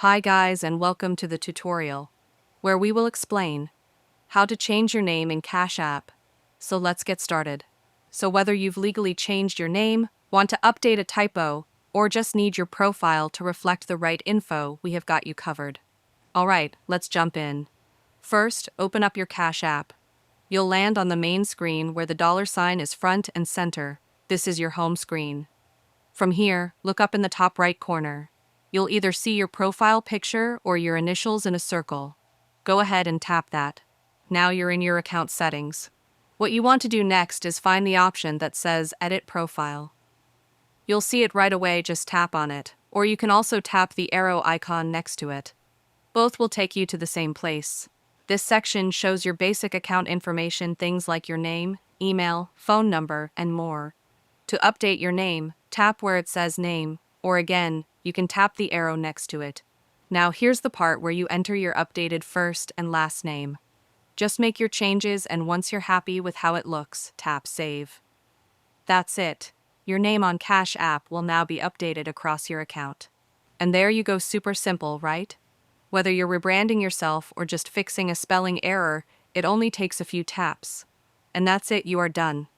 Hi guys and welcome to the tutorial, where we will explain how to change your name in Cash App. So let's get started. So whether you've legally changed your name, want to update a typo, or just need your profile to reflect the right info, we have got you covered. Alright, let's jump in. First, open up your Cash App. You'll land on the main screen where the $sign is front and center. This is your home screen. From here, look up in the top right corner. You'll either see your profile picture or your initials in a circle. Go ahead and tap that. Now you're in your account settings. What you want to do next is find the option that says Edit Profile. You'll see it right away, just tap on it, or you can also tap the arrow icon next to it. Both will take you to the same place. This section shows your basic account information, things like your name, email, phone number, and more. To update your name, tap where it says Name, or again, you can tap the arrow next to it. Now here's the part where you enter your updated first and last name. Just make your changes, and once you're happy with how it looks, tap Save. That's it. Your name on Cash App will now be updated across your account. And there you go, super simple, right? Whether you're rebranding yourself or just fixing a spelling error, it only takes a few taps. And that's it, you are done.